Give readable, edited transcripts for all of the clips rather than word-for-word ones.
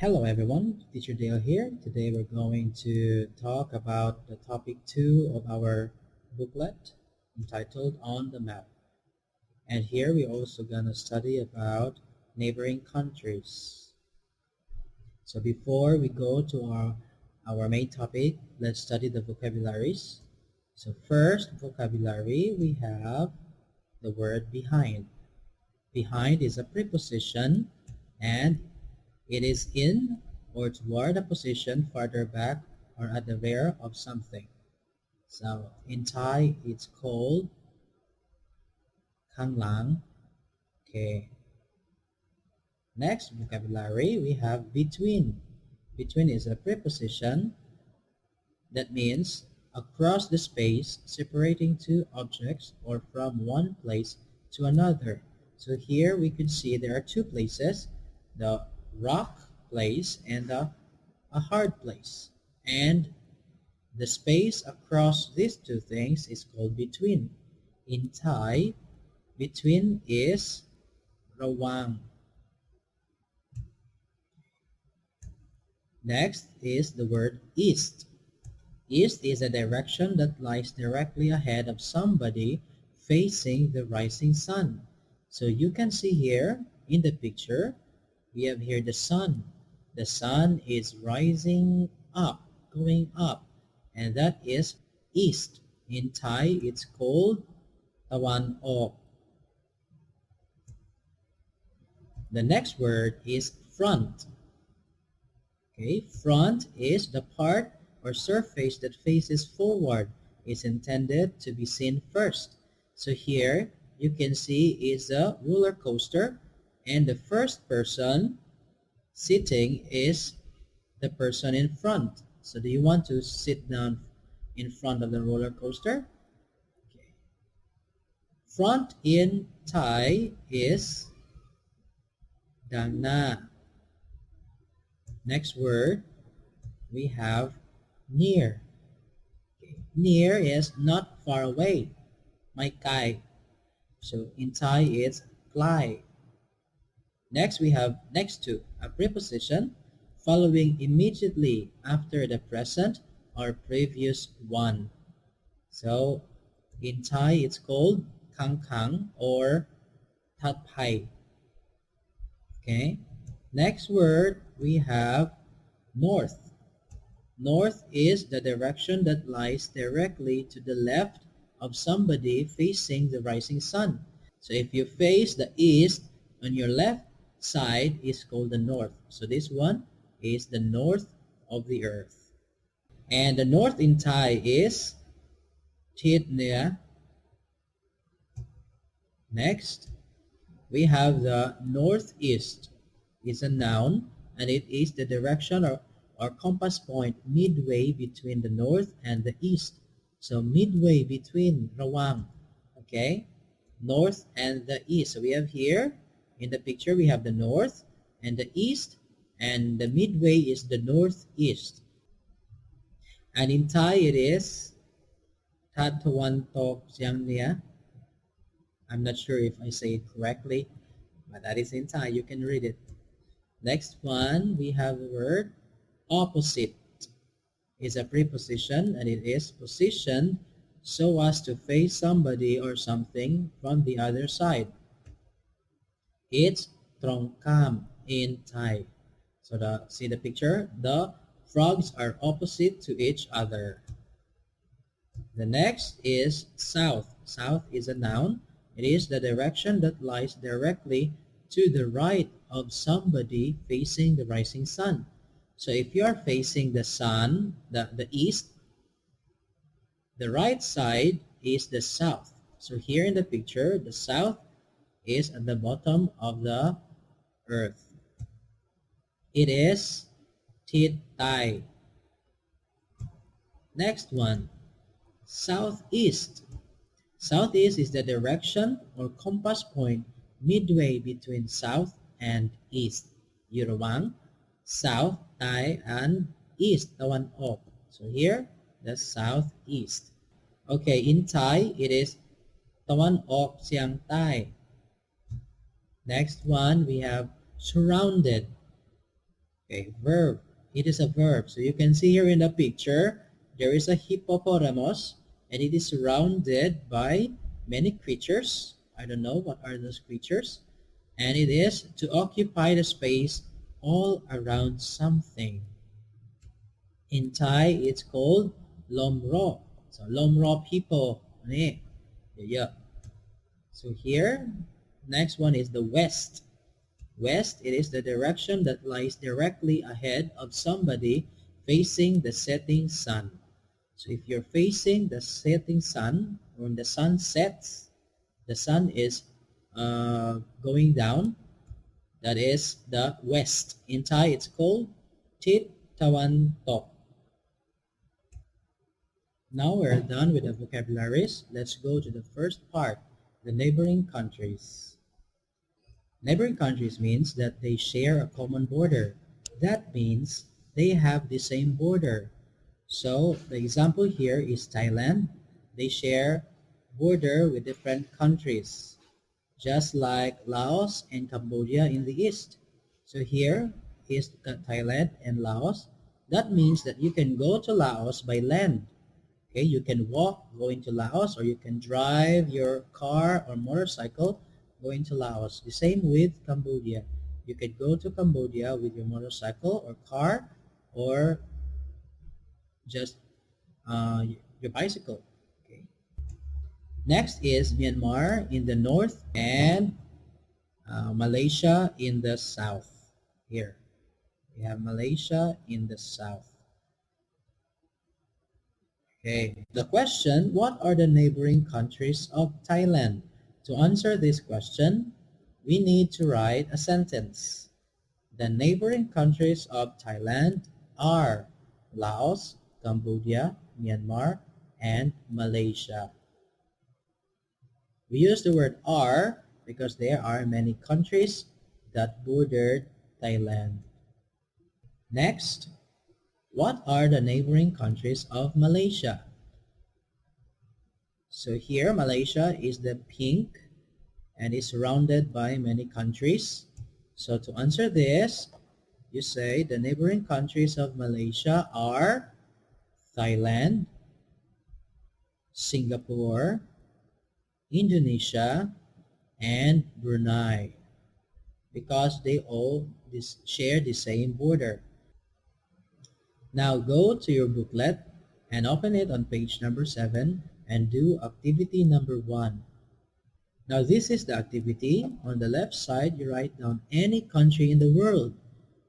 Hello everyone, Teacher Dale here. Today we're going to talk about the topic 2 of our booklet entitled On the Map. And here we're also going to study about neighboring countries. So before we go to our main topic, let's study the vocabularies. So first vocabulary, we have the word behind. Behind is a preposition and it is in or toward a position farther back or at the rear of something. So in Thai, it's called Kang Lang. Okay. Next vocabulary, we have between. Between is a preposition that means across the space separating two objects or from one place to another. So here we could see there are two places, the rock place and a hard place, and the space across these two things is called between. In Thai, between is rawang. Next is the word east. East is a direction that lies directly ahead of somebody facing the rising sun. So you can see here in the picture, we have here the sun. The sun is rising up, going up, and that is east. In Thai, it's called Tawan Ok. The next word is front. Okay, front is the part or surface that faces forward. It's intended to be seen first. So here you can see is a roller coaster, and the first person sitting is the person in front. So do you want to sit down in front of the roller coaster? Okay. Front in Thai is dang na. Next word, we have near. Okay. Near is not far away. Mai kai. So in Thai it's klai. Next we have next to, a preposition following immediately after the present or previous one. So in Thai it's called kang kang or tat pai. Okay. Next word we have north. North is the direction that lies directly to the left of somebody facing the rising sun. So if you face the east, on your left side is called the north. So this one is the north of the earth. And the north in Thai is Thit Nia. Next, we have the northeast. It's a noun and it is the direction or compass point midway between the north and the east. So midway between rawang, okay, north and the east. So we have here in the picture we have the north and the east, and the midway is the northeast. And in Thai it is Tat Tawan Tok Siang Nia. I'm not sure if I say it correctly, but that is in Thai. You can read it. Next one, we have the word opposite. It's a preposition and it is positioned so as to face somebody or something from the other side. It's trongkam in Thai. So see the picture? The frogs are opposite to each other. The next is south. South is a noun. It is the direction that lies directly to the right of somebody facing the rising sun. So if you are facing the sun, the east, the right side is the south. So here in the picture, the south is at the bottom of the earth. It is Tit Tai. Next one, southeast. Southeast is the direction or compass point midway between south and east. Yurawang, south, Thai, and east, Tawan Ok. So here, the southeast. Okay, in Thai, it is Tawan Ok Siang Thai. Next one, we have surrounded. Okay, verb. It is a verb. So you can see here in the picture, there is a hippopotamus and it is surrounded by many creatures. I don't know what are those creatures. And it is to occupy the space all around something. In Thai, it's called lomro. So lomro people. Yeah. So here, next one is the west. West, it is the direction that lies directly ahead of somebody facing the setting sun. So if you're facing the setting sun, or when the sun sets, the sun is going down, that is the west. In Thai, it's called Tit Tawan Tok. Now we're done with the vocabularies. Let's go to the first part, the neighboring countries. Neighboring countries means that they share a common border. That means they have the same border. So the example here is Thailand. They share border with different countries, just like Laos and Cambodia in the east. So here is Thailand and Laos. That means that you can go to Laos by land. Okay, you can walk going to Laos, or you can drive your car or motorcycle going to Laos. The same with Cambodia. You can go to Cambodia with your motorcycle or car, or just your bicycle. Okay. Next is Myanmar in the north and Malaysia in the south. Here we have Malaysia in the south. Okay, the question, what are the neighboring countries of Thailand? To answer this question, we need to write a sentence. The neighboring countries of Thailand are Laos, Cambodia, Myanmar, and Malaysia. We use the word are because there are many countries that bordered Thailand. Next, what are the neighboring countries of Malaysia? So here Malaysia is the pink and is surrounded by many countries. So to answer this, you say the neighboring countries of Malaysia are Thailand, Singapore, Indonesia, and Brunei, because they all share the same border. Now go to your booklet and open it on page number 7 and do activity number 1. Now this is the activity. On the left side, you write down any country in the world.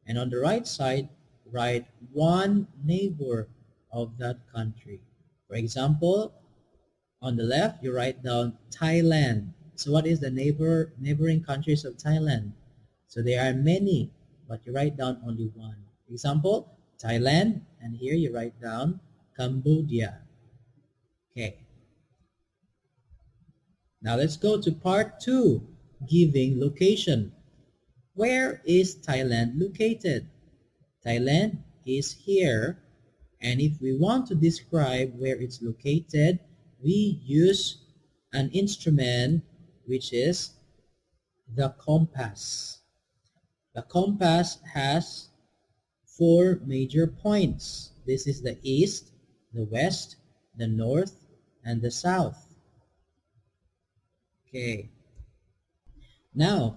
And on the right side, write one neighbor of that country. For example, on the left, you write down Thailand. So what is the neighboring countries of Thailand? So there are many, but you write down only one. Example, Thailand, and here you write down Cambodia. Okay. Now let's go to part 2, giving location. Where is Thailand located? Thailand is here, and if we want to describe where it's located, we use an instrument which is the compass. The compass has 4 major points. This is the east, the west, the north, and the south. Okay. Now,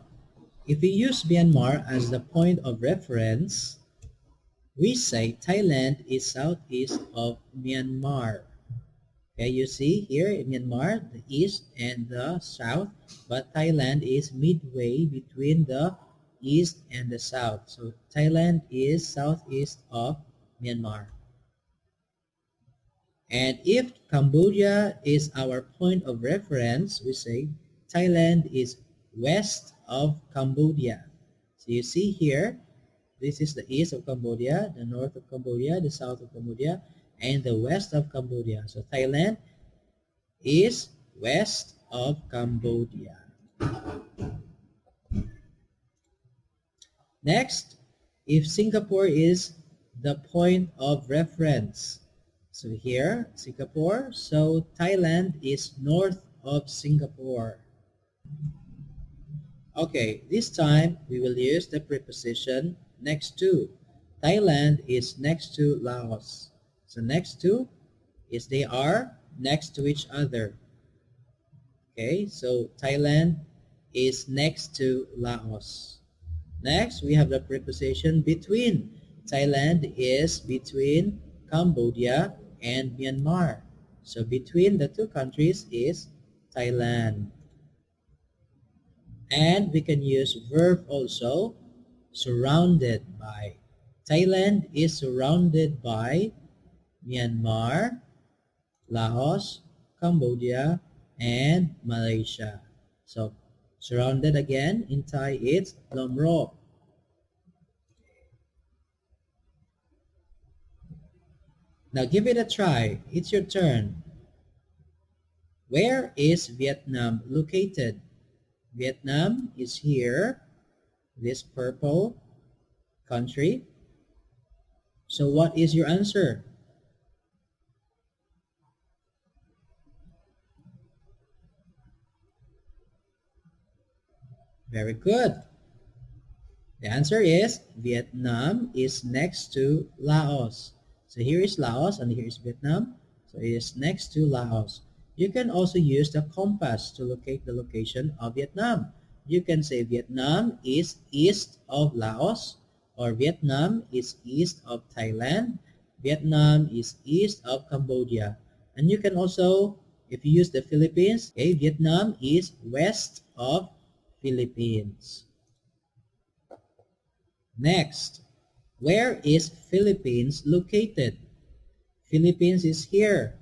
if we use Myanmar as the point of reference, we say Thailand is southeast of Myanmar. Okay, you see here in Myanmar, the east and the south, but Thailand is midway between the east and the south. So Thailand is southeast of Myanmar. And if Cambodia is our point of reference, we say Thailand is west of Cambodia. So you see here, this is the east of Cambodia, the north of Cambodia, the south of Cambodia, and the west of Cambodia. So Thailand is west of Cambodia. Next, if Singapore is the point of reference, so here, Singapore, so Thailand is north of Singapore. Okay, this time we will use the preposition next to. Thailand is next to Laos. So next to is they are next to each other. Okay, so Thailand is next to Laos. Next, we have the preposition between. Thailand is between Cambodia and Myanmar. So between the two countries is Thailand. And we can use verb also, surrounded by. Thailand is surrounded by Myanmar, Laos, Cambodia, and Malaysia. So surrounded again in Thai it's Lomro. Now give it a try. It's your turn. Where is Vietnam located? Vietnam is here, this purple country. So what is your answer? Very good. The answer is Vietnam is next to Laos. So here is Laos and here is Vietnam. So it is next to Laos. You can also use the compass to locate the location of Vietnam. You can say Vietnam is east of Laos, or Vietnam is east of Thailand. Vietnam is east of Cambodia. And you can also, if you use the Philippines, okay, Vietnam is west of Philippines. Next, where is Philippines located? Philippines is here.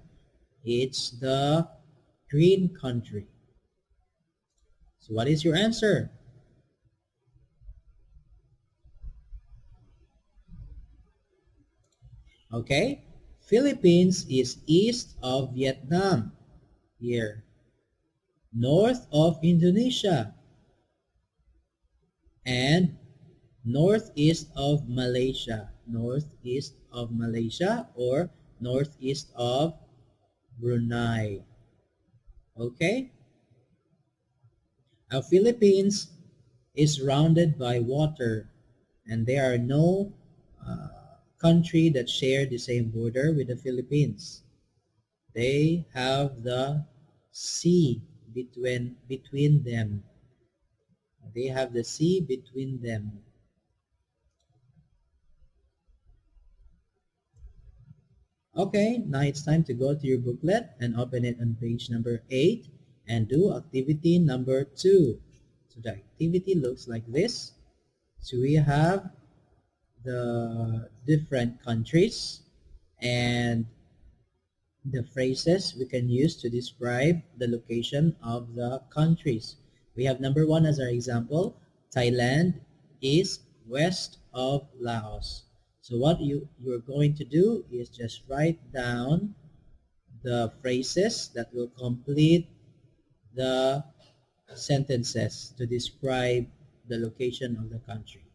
It's the green country. So what is your answer? Okay, Philippines is east of Vietnam, here, north of Indonesia, and northeast of Malaysia, northeast of Malaysia, or northeast of Brunei. Okay? Our Philippines is surrounded by water, and there are no country that share the same border with the Philippines. They have the sea between them. They have the sea between them. Okay, now it's time to go to your booklet and open it on page number 8 and do activity number 2. So the activity looks like this. So we have the different countries and the phrases we can use to describe the location of the countries. We have number 1 as our example. Thailand is west of Laos. So what you're going to do is just write down the phrases that will complete the sentences to describe the location of the country.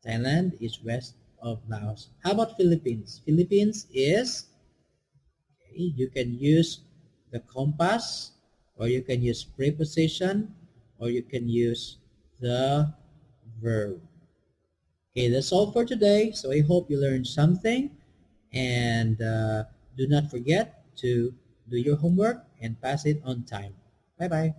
Thailand is west of Laos. How about Philippines? Philippines is, okay, you can use the compass, or you can use preposition, or you can use the verb. Okay, that's all for today. So I hope you learned something, and do not forget to do your homework and pass it on time. Bye-bye.